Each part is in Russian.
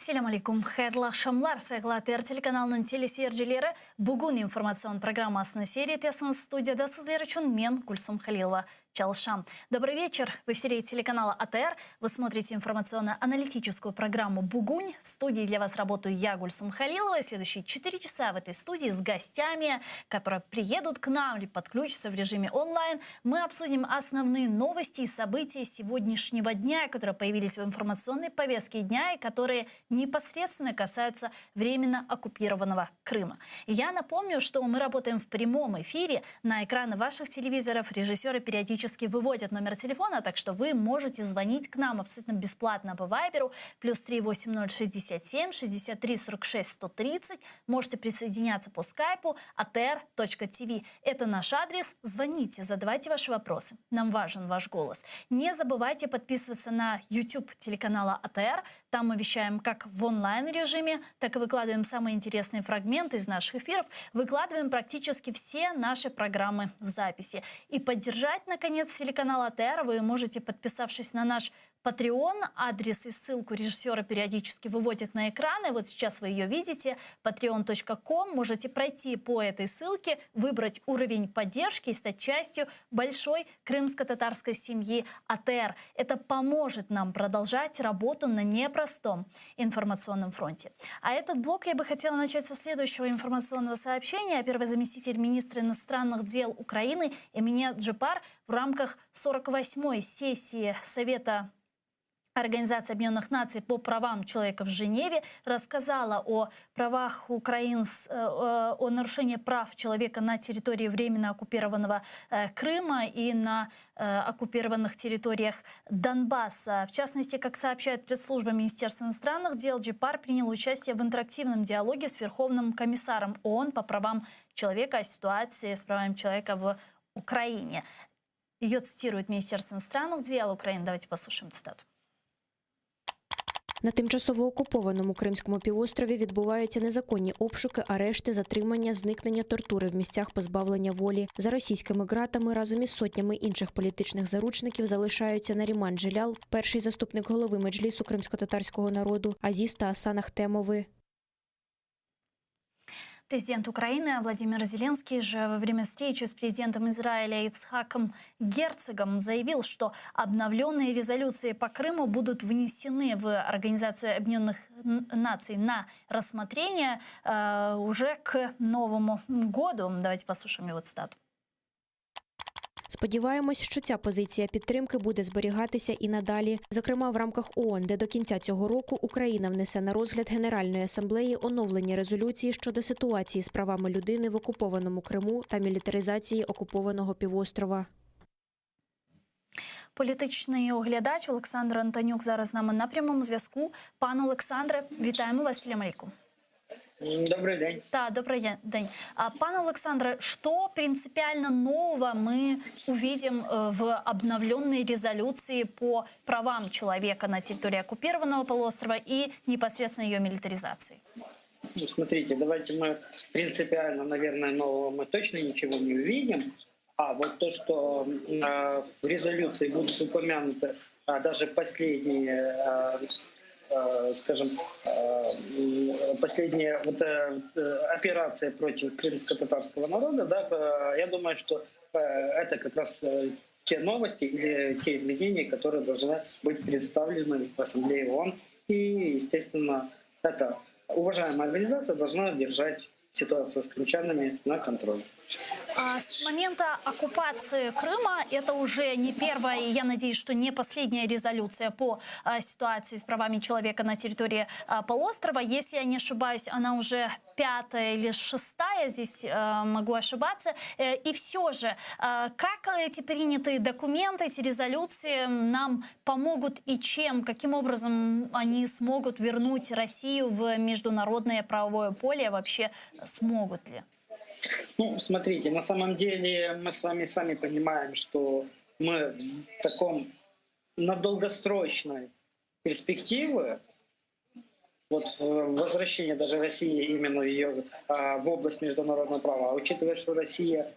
Ассаляму алейкум. Хайрлы шамлар сайгылатыр телеканалының телесерджілері бүгін информацион программасының сериетесінің студияда сіздер үшін мен Гульсум Халилова Чалшам. Добрый вечер. В эфире телеканала АТР. Вы смотрите информационно-аналитическую программу «Бугунь». В студии для вас работаю я, Гульсум Халилова. И следующие 4 часа в этой студии с гостями, которые приедут к нам или подключатся в режиме онлайн. Мы обсудим основные новости и события сегодняшнего дня, которые появились в информационной повестке дня и которые непосредственно касаются временно оккупированного Крыма. Я напомню, что мы работаем в прямом эфире. На экраны ваших телевизоров режиссеры периодически выводят номер телефона, так что вы можете звонить к нам абсолютно бесплатно по Вайберу +3 80 67 63 46 130. Можете присоединяться по скайпу atr.tv. Это наш адрес. Звоните, задавайте ваши вопросы. Нам важен ваш голос. Не забывайте подписываться на YouTube телеканала АТР. Там мы вещаем как в онлайн-режиме, так и выкладываем самые интересные фрагменты из наших эфиров. Выкладываем практически все наши программы в записи. И поддержать, наконец, телеканал АТР вы можете, подписавшись на наш Patreon. Адрес и ссылку режиссера периодически выводят на экраны. Вот сейчас вы ее видите. patreon.com. Можете пройти по этой ссылке, выбрать уровень поддержки и стать частью большой крымско-татарской семьи АТР. Это поможет нам продолжать работу на непростом информационном фронте. А этот блок я бы хотела начать со следующего информационного сообщения. Первый заместитель министра иностранных дел Украины Эмине Джипар в рамках 48-й сессии Совета Организации Объединенных Наций по правам человека в Женеве рассказала о правах о нарушении прав человека на территории временно оккупированного Крыма и на оккупированных территориях Донбасса. В частности, как сообщает пресс-служба Министерства иностранных дел, Джипар принял участие в интерактивном диалоге с Верховным комиссаром ООН по правам человека о ситуации с правами человека в Украине. Ее цитирует Министерство иностранных дел Украины. Давайте послушаем цитату. На тимчасово окупованому Кримському півострові відбуваються незаконні обшуки, арешти, затримання, зникнення, тортури в місцях позбавлення волі. За російськими ґратами разом із сотнями інших політичних заручників залишаються Наріман Джелял, перший заступник голови Меджлісу кримсько-татарського народу, Азіз та Асан Ахтемови. Президент Украины Владимир Зеленский же во время встречи с президентом Израиля Ицхаком Герцогом заявил, что обновленные резолюции по Крыму будут внесены в Организацию Объединенных Наций на рассмотрение уже к Новому году. Давайте послушаем его цитату. Сподіваємось, що ця позиція підтримки буде зберігатися і надалі. Зокрема, в рамках ООН, де до кінця цього року Україна внесе на розгляд Генеральної асамблеї оновлені резолюції щодо ситуації з правами людини в окупованому Криму та мілітаризації окупованого півострова. Політичний оглядач Олександр Антонюк зараз з нами на прямому зв'язку. Пане Олександре, вітаємо вас. Ассаляму алейкум. Добрый день. Да, добрый день. Пане Александре, что принципиально нового мы увидим в обновленной резолюции по правам человека на территории оккупированного полуострова и непосредственно ее милитаризации? Ну, смотрите, давайте мы принципиально, наверное, нового мы точно ничего не увидим. А вот то, что в резолюции будут упомянуты даже последние скажем, последняя операция против крымско-татарского народа, да, я думаю, что это как раз те новости или те изменения, которые должны быть представлены в Ассамблее ООН. И, естественно, эта уважаемая организация должна держать ситуацию с крымчанами на контроле. С момента оккупации Крыма это уже не первая, и я надеюсь, что не последняя резолюция по ситуации с правами человека на территории полуострова. Если я не ошибаюсь, она уже 5-я или 6-я, здесь могу ошибаться. И все же, как эти принятые документы, эти резолюции нам помогут и чем, каким образом они смогут вернуть Россию в международное правовое поле, вообще смогут ли? Ну, смотрите, на самом деле мы с вами сами понимаем, что мы в таком, на долгосрочной перспективе, вот возвращение даже России именно ее в область международного права, учитывая, что Россия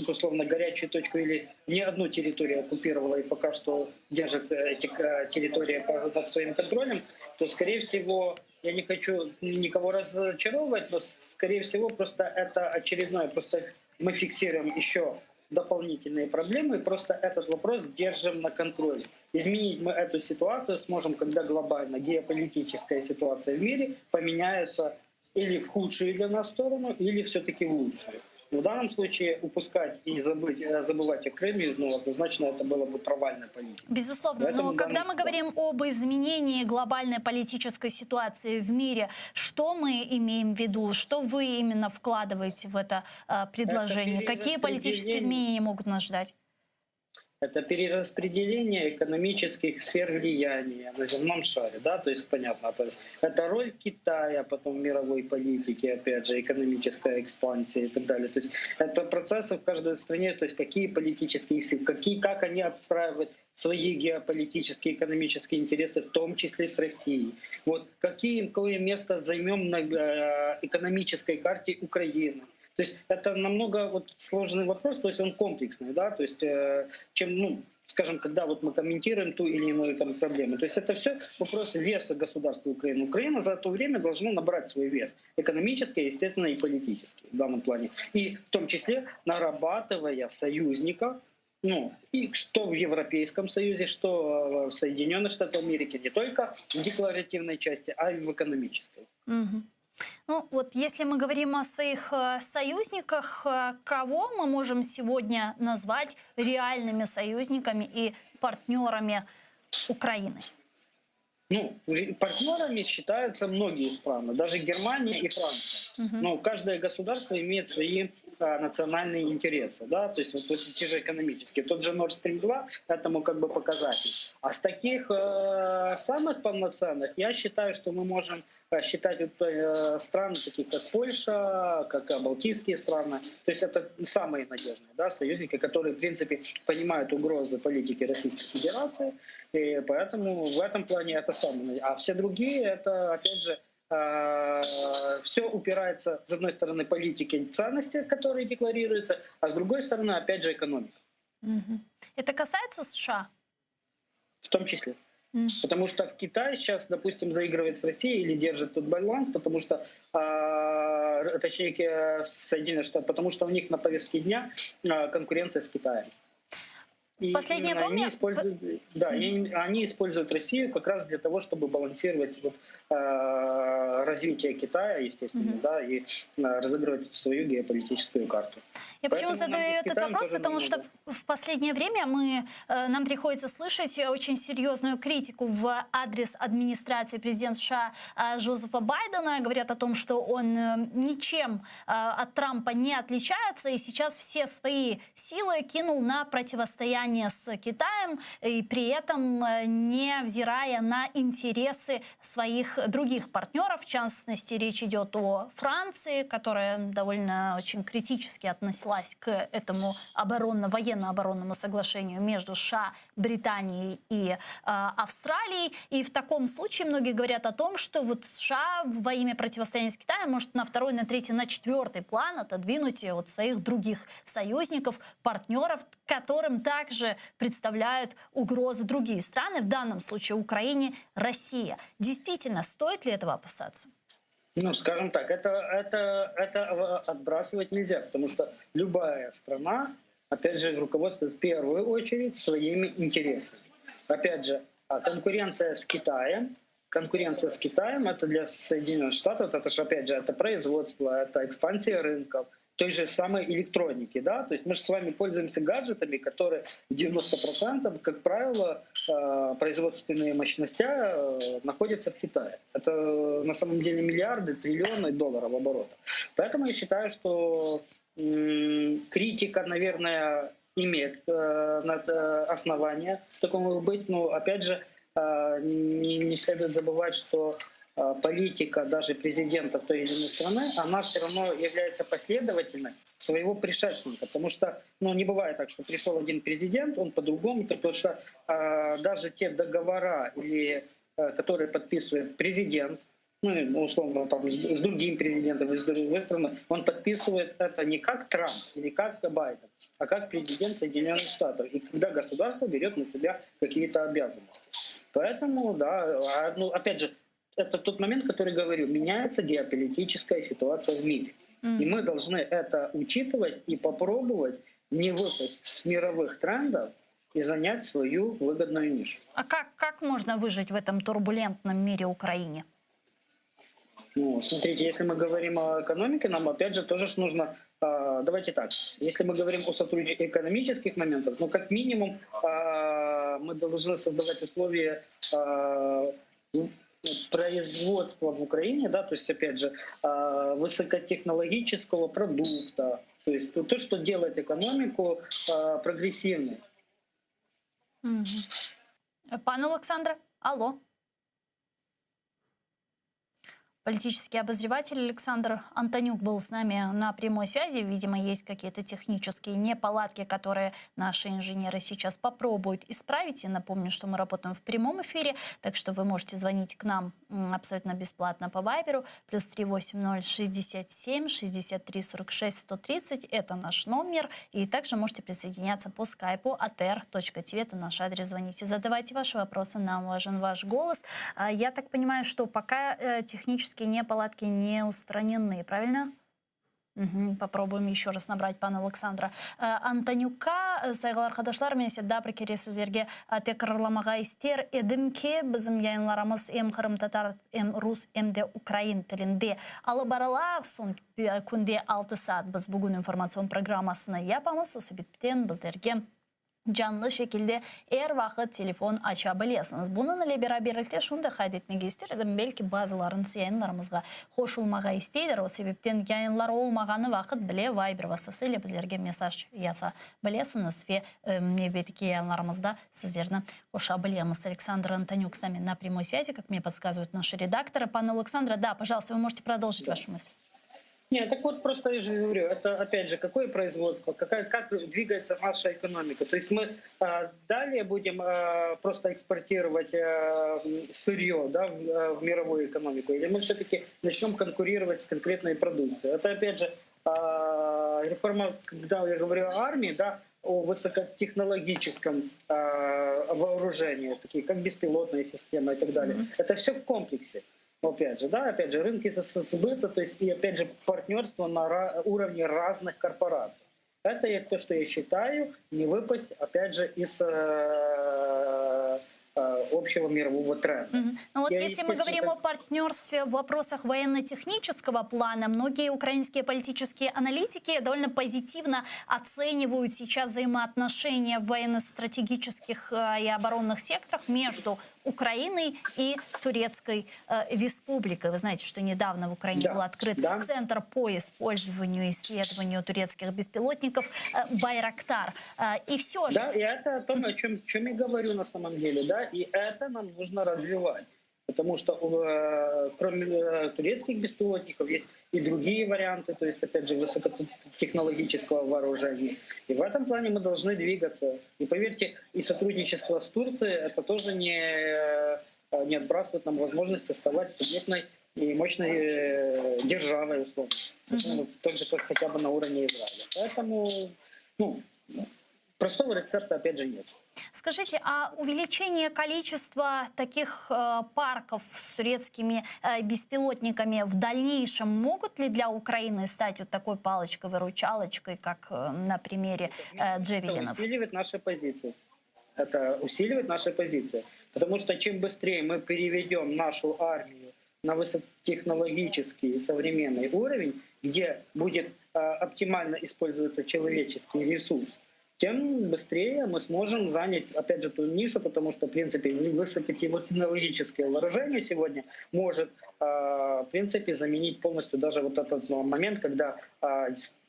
условно горячую точку или не одну территорию оккупировала и пока что держит эти территории под своим контролем, то, скорее всего, я не хочу никого разочаровывать, но, скорее всего, просто это очередное, просто мы фиксируем еще дополнительные проблемы, и просто этот вопрос держим на контроле. Изменить мы эту ситуацию сможем, когда глобально геополитическая ситуация в мире поменяется или в худшую для нас сторону, или все-таки в лучшую. В данном случае упускать и забывать о Крыме, ну, однозначно это было бы провальная политика. Безусловно, Поэтому но когда мы говорим об изменении глобальной политической ситуации в мире, что мы имеем в виду, что вы именно вкладываете в это предложение? Какие политические изменения могут нас ждать? Это перераспределение экономических сфер влияния на земном шаре, да, то есть понятно, то есть это роль Китая потом в мировой политике, опять же, экономическая экспансия и так далее. То есть это процессы в каждой стране, то есть какие политические силы, как они отстраивают свои геополитические, экономические интересы, в том числе с Россией. Вот какое место займем на экономической карте Украины. То есть это намного сложный вопрос, то есть он комплексный, да, то есть чем, скажем, когда мы комментируем ту или иную проблему. То есть это все вопрос веса государства Украины. Украина за это время должна набрать свой вес экономический, естественно, и политический в данном плане. И в том числе нарабатывая союзников, и что в Европейском Союзе, что в Соединенных Штатах Америки, не только в декларативной части, а и в экономической. Угу. Если мы говорим о своих союзниках, кого мы можем сегодня назвать реальными союзниками и партнерами Украины? Партнерами считаются многие страны, даже Германия и Франция. Но каждое государство имеет свои национальные интересы, да, то есть те же экономические. Тот же Nord Stream 2 этому показатель. А с таких самых полноценных я считаю, что мы можем считать страны, такие как Польша, как Балтийские страны. То есть это самые надежные, да, союзники, которые, в принципе, понимают угрозы политики Российской Федерации. И поэтому в этом плане это самое. А все другие, это, опять же, все упирается, с одной стороны, политике ценности, которые декларируются, а с другой стороны, опять же, экономика. Это касается США? В том числе. Потому что в Китае сейчас, допустим, заигрывает с Россией или держит тут баланс, потому что, точнее, Соединенные Штаты, потому что у них на повестке дня конкуренция с Китаем. И последнее время... они используют Россию как раз для того, чтобы балансировать развитие Китая, естественно, да, и разыгрывать свою геополитическую карту. Я почему задаю этот вопрос? Потому что в последнее время нам приходится слышать очень серьезную критику в адрес администрации президента США Джозефа Байдена. Говорят о том, что он ничем от Трампа не отличается, и сейчас все свои силы кинул на противостояние с Китаем, и при этом не взирая на интересы своих других партнеров. В частности, речь идет о Франции, которая довольно очень критически относилась к этому военно-оборонному соглашению между США, Британией и Австралией. И в таком случае многие говорят о том, что США во имя противостояния с Китаем может на второй, на третий, на четвертый план отодвинуть своих других союзников, партнеров, которым также представляют угрозы другие страны, в данном случае Украине, Россия. Действительно, стоит ли этого опасаться? Скажем так, это отбрасывать нельзя, потому что любая страна, опять же, руководствует в первую очередь своими интересами. Опять же, конкуренция с Китаем это для Соединенных Штатов, это же, опять же, это производство, это экспансия рынков, той же самой электроники, да, то есть мы же с вами пользуемся гаджетами, которые 90%, как правило, производственные мощности находятся в Китае. Это на самом деле миллиарды, триллионы долларов оборота. Поэтому я считаю, что критика, наверное, имеет основания такому быть, но опять же не следует забывать, что политика даже президента той или иной страны, она все равно является последовательной своего предшественника. Потому что не бывает так, что пришел один президент, он по-другому, потому что даже те договора, которые подписывает президент, условно, с другим президентом из другой страны, он подписывает это не как Трамп или как Байден, а как президент Соединенных Штатов. И когда государство берет на себя какие-то обязанности. Поэтому, да, опять же, это тот момент, который говорю, меняется геополитическая ситуация в мире. И мы должны это учитывать и попробовать не выпасть с мировых трендов и занять свою выгодную нишу. А как можно выжить в этом турбулентном мире Украине? Ну, смотрите, если мы говорим о экономике, нам опять же тоже нужно, давайте так, если мы говорим о сотрудничестве экономических моментах, ну как минимум мы должны создавать условия производства в Украине, да, то есть опять же высокотехнологического продукта, то есть то, что делает экономику прогрессивной. Пан Олександре, алло. Политический обозреватель Александр Антонюк был с нами на прямой связи. Видимо, есть какие-то технические неполадки, которые наши инженеры сейчас попробуют исправить. И напомню, что мы работаем в прямом эфире, так что вы можете звонить к нам абсолютно бесплатно по Вайберу. +380 67 63 46 130. Это наш номер. И также можете присоединяться по скайпу atr.tv. Это наш адрес. Звоните, задавайте ваши вопросы. Нам важен ваш голос. Я так понимаю, что пока технические неполадки не устранены, правильно? Попробуем еще раз набрать пана Александра Антонюка. Сайгылар кадашлар, мен седа бір кере сіздерге текрарламаға істер едімке біздің яйынларымыз эм қырым татар, эм рус, эм де украин тілінде. Алы барала сон күнде 6 саат біз бүгін информацион программасыны япамыз. Осы біттен біздерге жанлы шекілде вақыт телефон аша білесіңіз. Бұның әлі бераберлікте шунда қайдетмеге істер, едім белкі базыларын сияйынларымызға қошылмаға істейдір. О себептен яйынлар олмағаны вақыт біле Вайбер васысы елі біздерге месаж яса білесіңіз. Ве небетіке яйынларымызда сіздерді қоша білеміз. Александр Антонюк с нами на прямой связи, как мне подсказывают наши редакторы. Пан Александра, да, пожалуйста, вы можете продолжить вашу мысль. Нет, так вот просто я же говорю, это опять же, какое производство, как двигается наша экономика. То есть мы далее будем просто экспортировать сырье, да, в мировую экономику, или мы все-таки начнем конкурировать с конкретной продукцией. Это опять же реформа, когда я говорю о армии, да, о высокотехнологическом вооружении, такие как беспилотные системы и так далее. Это все в комплексе. Опять же, да, опять же, рынки сбыта, то есть и опять же партнерство на уровне разных корпораций. Это то, что я считаю, не выпасть, опять же, из общего мирового тренда. Ну вот если мы говорим о партнерстве в вопросах военно-технического плана, многие украинские политические аналитики довольно позитивно оценивают сейчас взаимоотношения в военно-стратегических и оборонных секторах между Украиной и Турецкой Республикой. Вы знаете, что недавно в Украине был открыт центр по использованию и исследованию турецких беспилотников «Байрактар». И все же... Да, и это о том, о чем я говорю на самом деле, да, и это нам нужно развивать. Потому что кроме турецких беспилотников есть и другие варианты, то есть, опять же, высокотехнологического вооружения. И в этом плане мы должны двигаться. И поверьте, и сотрудничество с Турцией это тоже не отбрасывает нам возможность оставаться субъектной и мощной державой, условно. Так же, как хотя бы на уровне Израиля. Поэтому, простого рецепта, опять же, нет. Скажите, а увеличение количества таких парков с турецкими беспилотниками в дальнейшем могут ли для Украины стать вот такой палочкой-выручалочкой, как на примере Джавелинов? Это усиливает наши позиции. Это усиливает наши позиции. Потому что чем быстрее мы переведем нашу армию на высокотехнологический современный уровень, где будет оптимально использоваться человеческий ресурс, тем быстрее мы сможем занять, опять же, ту нишу, потому что, в принципе, высокотехнологическое вооружение сегодня может, в принципе, заменить полностью даже вот этот момент, когда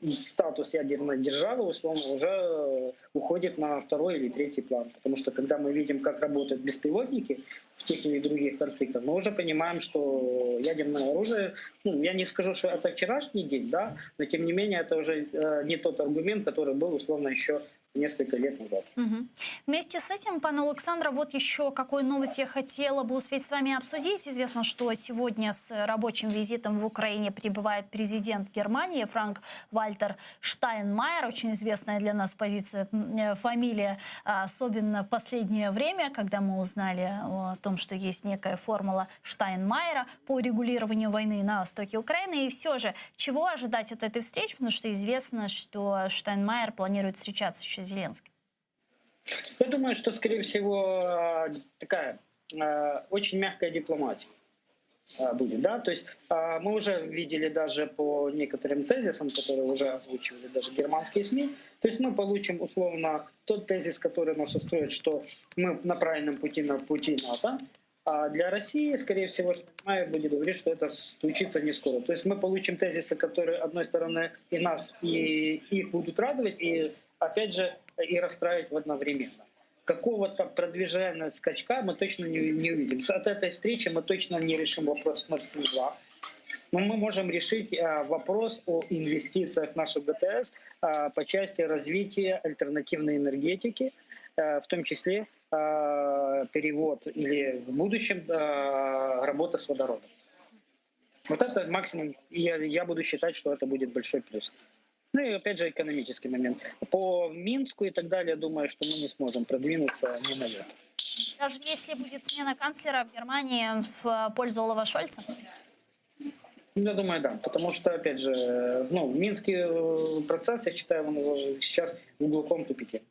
статус ядерной державы, условно, уже уходит на второй или третий план. Потому что, когда мы видим, как работают беспилотники в тех или других конфликтах, мы уже понимаем, что ядерное оружие, я не скажу, что это вчерашний день, да, но, тем не менее, это уже не тот аргумент, который был, условно, еще несколько лет назад. Мгм. Вместе с этим, пан Александр, вот еще какую новость я хотела бы успеть с вами обсудить. Известно, что сегодня с рабочим визитом в Украине прибывает президент Германии Франк-Вальтер Штайнмайер. Очень известная для нас фамилия, особенно в последнее время, когда мы узнали о том, что есть некая формула Штайнмайера по регулированию войны на востоке Украины. И все же, чего ожидать от этой встречи? Потому что известно, что Штайнмайер планирует встречаться еще с Зеленским. Я думаю, что, скорее всего, такая очень мягкая дипломатия будет. Да? То есть мы уже видели даже по некоторым тезисам, которые уже озвучивали даже германские СМИ. То есть мы получим условно тот тезис, который нас устроит, что мы на правильном пути на пути НАТО. А для России, скорее всего, Штайнмайер будет говорить, что это случится не скоро. То есть мы получим тезисы, которые, одной стороны, и нас, и их будут радовать, и, опять же, и расстраивать одновременно. Какого-то продвижения скачка мы точно не увидим. От этой встречи мы точно не решим вопрос Nord Stream 2. Но мы можем решить вопрос о инвестициях в нашу ГТС по части развития альтернативной энергетики, в том числе перевод или в будущем работа с водородом. Вот это максимум, я буду считать, что это будет большой плюс. Ну и опять же экономический момент. По Минску и так далее, думаю, что мы не сможем продвинуться ни на йоту. Даже если будет смена канцлера в Германии в пользу Олафа Шольца? Я думаю, да. Потому что, опять же, Минский процесс, я считаю, он сейчас в глубоком тупике.